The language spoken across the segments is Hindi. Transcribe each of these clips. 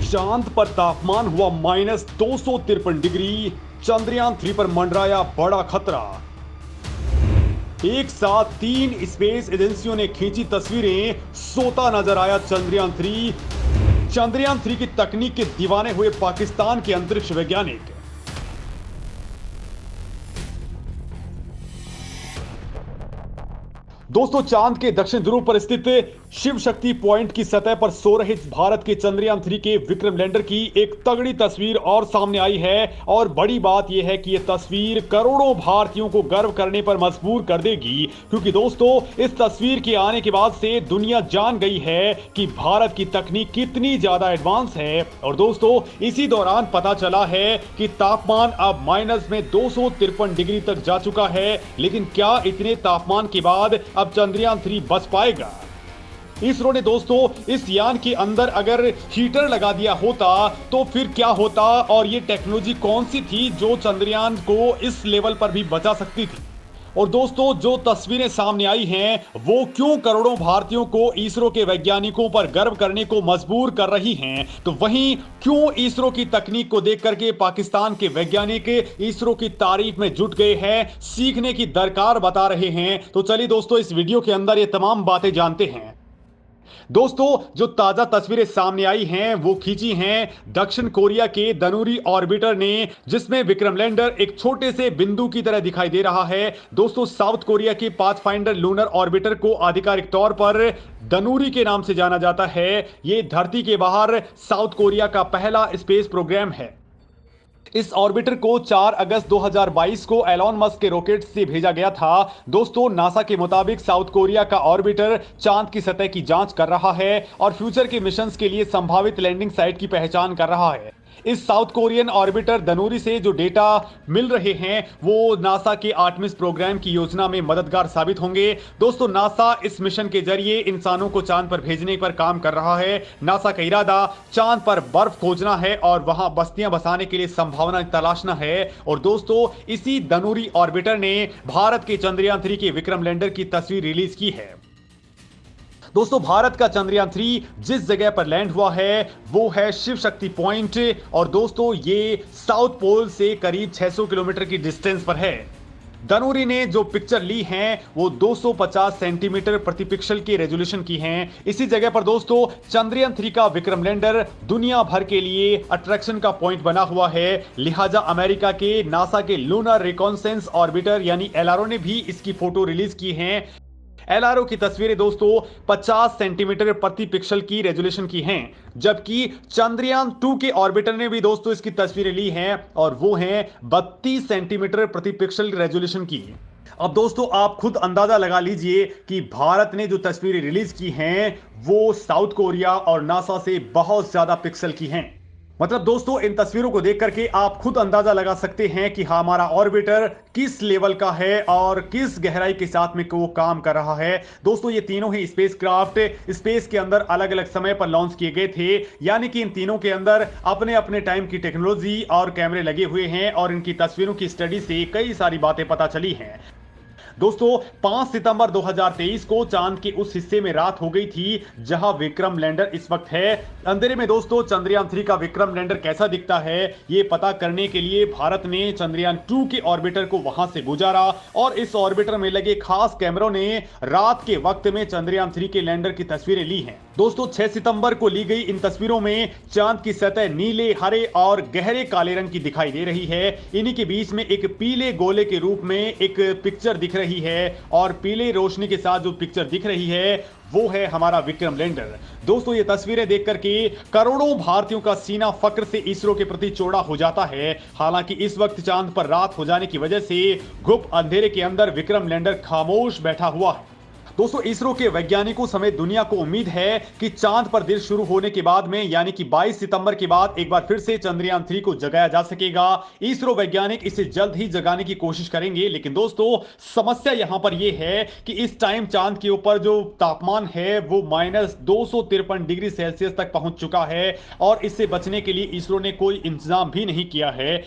चांद पर तापमान हुआ -253 डिग्री। चंद्रयान 3 पर मंडराया बड़ा खतरा। एक साथ 3 स्पेस एजेंसियों ने खींची तस्वीरें, सोता नजर आया चंद्रयान 3। चंद्रयान 3 की तकनीक के दीवाने हुए पाकिस्तान के अंतरिक्ष वैज्ञानिक। दोस्तों, चांद के दक्षिण ध्रुव पर स्थित शिव शक्ति पॉइंट की सतह पर सो रहे भारत के चंद्रयान 3 के विक्रम लैंडर की एक तगड़ी तस्वीर और सामने आई है। और बड़ी बात यह है कि यह तस्वीर करोड़ों भारतीयों को गर्व करने पर मजबूर कर देगी, क्योंकि दोस्तों इस तस्वीर के आने के बाद से दुनिया जान गई है कि भारत की तकनीक कितनी ज्यादा एडवांस है। और दोस्तों इसी दौरान पता चला है कि तापमान अब -253 डिग्री तक जा चुका है। लेकिन क्या इतने तापमान के बाद अब चंद्रयान 3 बच पाएगा? इसरो ने दोस्तों इस यान के अंदर अगर हीटर लगा दिया होता तो फिर क्या होता, और ये टेक्नोलॉजी कौन सी थी जो चंद्रयान को इस लेवल पर भी बचा सकती थी? और दोस्तों जो तस्वीरें सामने आई हैं वो क्यों करोड़ों भारतीयों को इसरो के वैज्ञानिकों पर गर्व करने को मजबूर कर रही हैं? तो वहीं क्यों इसरो की तकनीक को देख करके पाकिस्तान के वैज्ञानिक इसरो की तारीफ में जुट गए हैं, सीखने की दरकार बता रहे हैं? तो चलिए दोस्तों इस वीडियो के अंदर ये तमाम बातें जानते हैं। दोस्तों जो ताजा तस्वीरें सामने आई हैं वो खींची हैं दक्षिण कोरिया के दनूरी ऑर्बिटर ने, जिसमें विक्रम लैंडर एक छोटे से बिंदु की तरह दिखाई दे रहा है। दोस्तों साउथ कोरिया के पाथफाइंडर लूनर ऑर्बिटर को आधिकारिक तौर पर दनूरी के नाम से जाना जाता है। ये धरती के बाहर साउथ कोरिया का पहला स्पेस प्रोग्राम है। इस ऑर्बिटर को 4 अगस्त 2022 को एलॉन मस्क के रॉकेट से भेजा गया था। दोस्तों नासा के मुताबिक साउथ कोरिया का ऑर्बिटर चांद की सतह की जांच कर रहा है और फ्यूचर के मिशंस के लिए संभावित लैंडिंग साइट की पहचान कर रहा है। इस साउथ कोरियन ऑर्बिटर दनूरी से जो डेटा मिल रहे हैं वो नासा के आर्टेमिस प्रोग्राम की योजना में मददगार साबित होंगे। दोस्तों नासा इस मिशन के जरिए इंसानों को चांद पर भेजने पर काम कर रहा है। नासा का इरादा चांद पर बर्फ खोजना है और वहां बस्तियां बसाने के लिए संभावना तलाशना है। और दोस्तों इसी दनूरी ऑर्बिटर ने भारत के चंद्रयान 3 के विक्रम लैंडर की तस्वीर रिलीज की है। दोस्तों भारत का चंद्रयान 3 जिस जगह पर लैंड हुआ है वो है शिव शक्ति पॉइंट, और दोस्तों ये साउथ पोल से करीब 600 किलोमीटर की डिस्टेंस पर है। दनूरी ने जो पिक्चर ली हैं वो 250 सेंटीमीटर प्रति पिक्सल की रेजोल्यूशन की हैं। इसी जगह पर दोस्तों चंद्रयान 3 का विक्रम लैंडर दुनिया भर के लिए अट्रैक्शन का पॉइंट बना हुआ है। लिहाजा अमेरिका के नासा के लूनर रिकॉन्सेंस ऑर्बिटर यानी एलआरओ ने भी इसकी फोटो रिलीज की हैं। एलआरओ की तस्वीरें दोस्तों 50 सेंटीमीटर प्रति पिक्सल की रेजोल्यूशन की हैं, जबकि चंद्रयान 2 के ऑर्बिटर ने भी दोस्तों इसकी तस्वीरें ली हैं और वो हैं 32 सेंटीमीटर प्रति पिक्सल रेजोल्यूशन की। अब दोस्तों आप खुद अंदाजा लगा लीजिए कि भारत ने जो तस्वीरें रिलीज की हैं वो साउथ कोरिया और नासा से बहुत ज्यादा पिक्सल की हैं। मतलब दोस्तों इन तस्वीरों को देख करके आप खुद अंदाजा लगा सकते हैं कि हमारा ऑर्बिटर किस लेवल का है और किस गहराई के साथ में वो काम कर रहा है। दोस्तों ये तीनों ही स्पेसक्राफ्ट स्पेस के अंदर अलग अलग समय पर लॉन्च किए गए थे, यानी कि इन तीनों के अंदर अपने अपने टाइम की टेक्नोलॉजी और कैमरे लगे हुए हैं और इनकी तस्वीरों की स्टडी से कई सारी बातें पता चली हैं। दोस्तों 5 सितंबर 2023 को चांद के उस हिस्से में रात हो गई थी जहां विक्रम लैंडर इस वक्त है। अंधेरे में दोस्तों चंद्रयान 3 का विक्रम लैंडर कैसा दिखता है ये पता करने के लिए भारत ने चंद्रयान 2 के ऑर्बिटर को वहां से गुजारा और इस ऑर्बिटर में लगे खास कैमरों ने रात के वक्त में चंद्रयान 3 के लैंडर की तस्वीरें ली हैं। दोस्तों 6 सितंबर को ली गई इन तस्वीरों में चांद की सतह नीले, हरे और गहरे काले रंग की दिखाई दे रही है। इन्हीं के बीच में एक पीले गोले के रूप में एक पिक्चर दिख रही है और पीले रोशनी के साथ जो पिक्चर दिख रही है वो है हमारा विक्रम लैंडर। दोस्तों ये तस्वीरें देख करके करोड़ों भारतीयों का सीना फक्र से इसरो के प्रति चौड़ा हो जाता है। हालांकि इस वक्त चांद पर रात हो जाने की वजह से गुप्त अंधेरे के अंदर विक्रम लैंडर खामोश बैठा हुआ है। दोस्तों इसरो के वैज्ञानिकों समेत दुनिया को उम्मीद है कि चांद पर दिन शुरू होने के बाद में यानी कि 22 सितंबर के बाद एक बार फिर से चंद्रयान 3 को जगाया जा सकेगा। इसरो वैज्ञानिक इसे जल्द ही जगाने की कोशिश करेंगे, लेकिन दोस्तों समस्या यहां पर यह है कि इस टाइम चांद के ऊपर जो तापमान है वो -253 डिग्री सेल्सियस तक पहुंच चुका है और इससे बचने के लिए इसरो ने कोई इंतजाम भी नहीं किया है।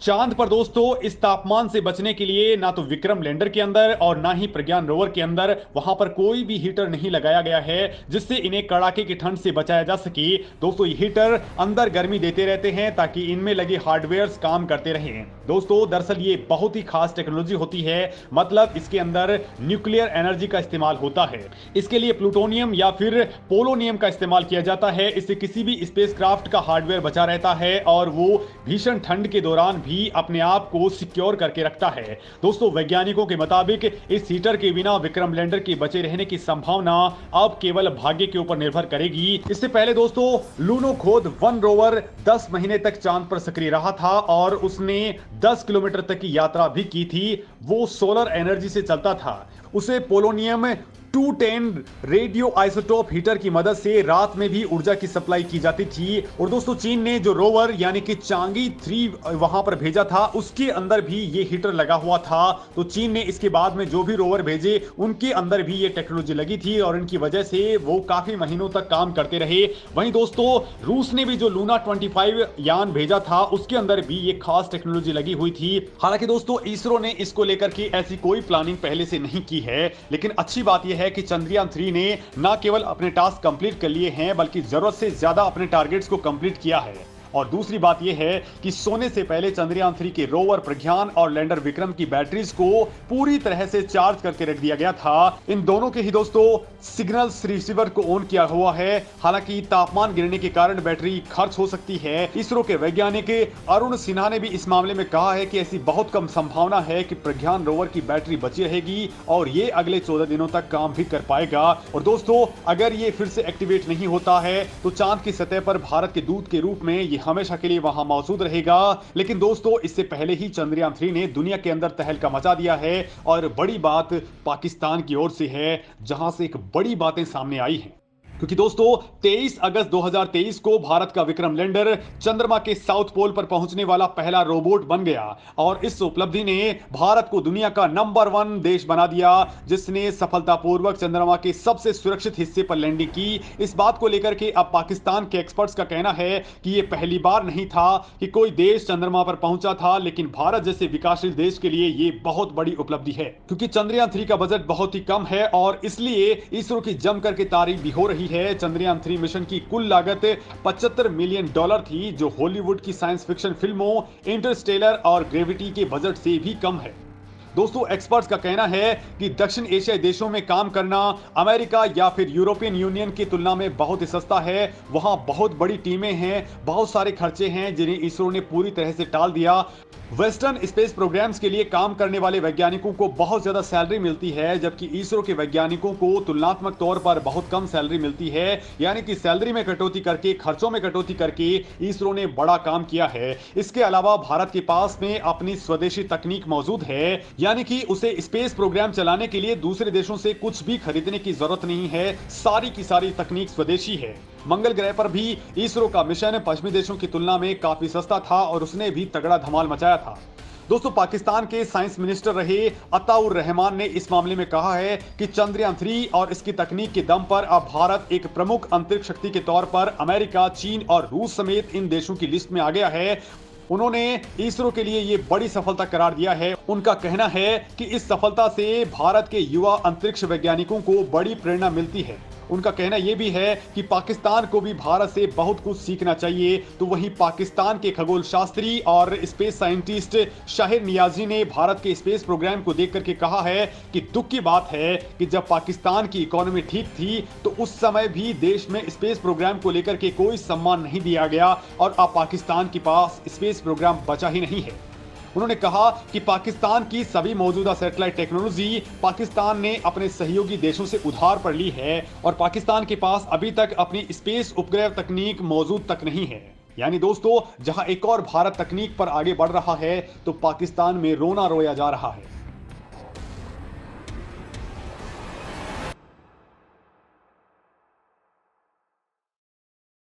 चांद पर दोस्तों इस तापमान से बचने के लिए ना तो विक्रम लैंडर के अंदर और ना ही प्रज्ञान रोवर के अंदर वहां पर कोई भी हीटर नहीं लगाया गया है जिससे इन्हें कड़ाके की ठंड से बचाया जा सके। दोस्तों ये हीटर अंदर गर्मी देते रहते हैं ताकि इनमें लगे हार्डवेयर काम करते रहें। दोस्तों दरअसल ये बहुत ही खास टेक्नोलॉजी होती है, मतलब इसके अंदर न्यूक्लियर एनर्जी का इस्तेमाल होता है। इसके लिए प्लूटोनियम या फिर पोलोनियम का इस्तेमाल किया जाता है। इससे किसी भी स्पेसक्राफ्ट का हार्डवेयर बचा रहता है और वो भीषण ठंड के दौरान भी अपने आप को सिक्योर करके रखता है। दोस्तों वैज्ञानिकों के मुताबिक इस हीटर के बिना विक्रम लैंडर के बचे रहने की संभावना अब केवल भाग्य के ऊपर निर्भर करेगी। इससे पहले दोस्तों लूनोखोद 1 रोवर 10 महीने तक चांद पर सक्रिय रहा था और उसने 10 किलोमीटर तक की यात्रा भी की थी। वो सोलर एनर्जी से चलता था। उसे पोलोनियम 210 रेडियो आइसोटोप हीटर की मदद से रात में भी ऊर्जा की सप्लाई की जाती थी। और दोस्तों चीन ने जो रोवर यानी कि चांगी 3 वहां पर भेजा था उसके अंदर भी ये हीटर लगा हुआ था। तो चीन ने इसके बाद में जो भी रोवर भेजे उनके अंदर भी ये टेक्नोलॉजी लगी थी और इनकी वजह से वो काफी महीनों तक काम करते रहे। वहीं दोस्तों रूस ने भी जो लूना 25 यान भेजा था उसके अंदर भी ये खास टेक्नोलॉजी लगी हुई थी। हालांकि दोस्तों इसरो ने इसको लेकर के ऐसी कोई प्लानिंग पहले से नहीं की है, लेकिन अच्छी बात यह है कि चंद्रयान 3 ने न केवल अपने टास्क कंप्लीट कर लिए हैं बल्कि जरूरत से ज्यादा अपने टारगेट्स को कंप्लीट किया है। और दूसरी बात यह है कि सोने से पहले चंद्रयान 3 के रोवर प्रज्ञान और लैंडर विक्रम की बैटरीज को पूरी तरह से चार्ज करके रख दिया गया था। इन दोनों के ही दोस्तों सिग्नल्स रिसीवर को ऑन किया हुआ है। हालांकि तापमान गिरने के कारण बैटरी खर्च हो सकती है। इसरो के वैज्ञानिक अरुण सिन्हा ने भी इस मामले में कहा है कि ऐसी बहुत कम संभावना है कि प्रज्ञान रोवर की बैटरी बची रहेगी और ये अगले 14 दिनों तक काम भी कर पाएगा। और दोस्तों अगर ये फिर से एक्टिवेट नहीं होता है तो चांद की सतह पर भारत के दूत के रूप में ये हमेशा के लिए वहां मौजूद रहेगा। लेकिन दोस्तों इससे पहले ही चंद्रयान 3 ने दुनिया के अंदर तहलका मचा दिया है और बड़ी बात पाकिस्तान की ओर से है जहां से एक बड़ी बातें सामने आई हैं। क्योंकि दोस्तों 23 अगस्त 2023 को भारत का विक्रम लैंडर चंद्रमा के साउथ पोल पर पहुंचने वाला पहला रोबोट बन गया और इस उपलब्धि ने भारत को दुनिया का नंबर 1 देश बना दिया जिसने सफलतापूर्वक चंद्रमा के सबसे सुरक्षित हिस्से पर लैंडिंग की। इस बात को लेकर के अब पाकिस्तान के एक्सपर्ट्स का कहना है कि यह पहली बार नहीं था कि कोई देश चंद्रमा पर पहुंचा था, लेकिन भारत जैसे विकासशील देश के लिए यह बहुत बड़ी उपलब्धि है। क्योंकि चंद्रयान 3 का बजट बहुत ही कम है और इसलिए इसरो की जमकर के तारीफ भी हो रही है। चंद्रयान 3 मिशन की कुल लागत $75 मिलियन थी, जो हॉलीवुड की साइंस फिक्शन फिल्मों इंटरस्टेलर और ग्रेविटी के बजट से भी कम है। दोस्तों एक्सपर्ट्स का कहना है कि दक्षिण एशियाई देशों में काम करना अमेरिका या फिर यूरोपियन यूनियन की तुलना में बहुत ही सस्ता है। वहां बहुत बड़ी टीमें हैं, बहुत सारे खर्चे हैं जिन्हें इसरो ने पूरी तरह से टाल दिया। वेस्टर्न स्पेस प्रोग्राम्स के लिए काम करने वाले वैज्ञानिकों को बहुत ज्यादा सैलरी मिलती है, जबकि इसरो के वैज्ञानिकों को तुलनात्मक तौर पर बहुत कम सैलरी मिलती है। यानी कि सैलरी में कटौती करके, खर्चों में कटौती करके इसरो ने बड़ा काम किया है। इसके अलावा भारत के पास में अपनी स्वदेशी तकनीक मौजूद है, यानी कि उसे स्पेस प्रोग्राम चलाने के लिए दूसरे देशों से कुछ भी खरीदने की जरूरत नहीं है। सारी की सारी तकनीक स्वदेशी है। मंगल ग्रह पर भी इसरो का मिशन पश्चिमी देशों की तुलना में काफी सस्ता था और उसने भी तगड़ा धमाल मचाया था। दोस्तों पाकिस्तान के साइंस मिनिस्टर रहे अताउर रहमान ने इस मामले में कहा है कि चंद्रयान 3 और इसकी तकनीक के दम पर अब भारत एक प्रमुख अंतरिक्ष शक्ति के तौर पर अमेरिका, चीन और रूस समेत इन देशों की लिस्ट में आ गया है। उन्होंने इसरो के लिए यह बड़ी सफलता करार दिया है। उनका कहना है कि इस सफलता से भारत के युवा अंतरिक्ष वैज्ञानिकों को बड़ी प्रेरणा मिलती है। उनका कहना यह भी है कि पाकिस्तान को भी भारत से बहुत कुछ सीखना चाहिए। तो वहीं पाकिस्तान के खगोल शास्त्री और स्पेस साइंटिस्ट शाहिर नियाजी ने भारत के स्पेस प्रोग्राम को देख करके कहा है कि दुख की बात है कि जब पाकिस्तान की इकोनॉमी ठीक थी तो उस समय भी देश में स्पेस प्रोग्राम को लेकर के कोई सम्मान नहीं दिया गया और अब पाकिस्तान के पास स्पेस प्रोग्राम बचा ही नहीं है। उन्होंने कहा कि पाकिस्तान की सभी मौजूदा सैटेलाइट टेक्नोलॉजी पाकिस्तान ने अपने सहयोगी देशों से उधार पर ली है और पाकिस्तान के पास अभी तक अपनी स्पेस उपग्रह तकनीक मौजूद तक नहीं है। यानी दोस्तों जहां एक और भारत तकनीक पर आगे बढ़ रहा है तो पाकिस्तान में रोना रोया जा रहा है।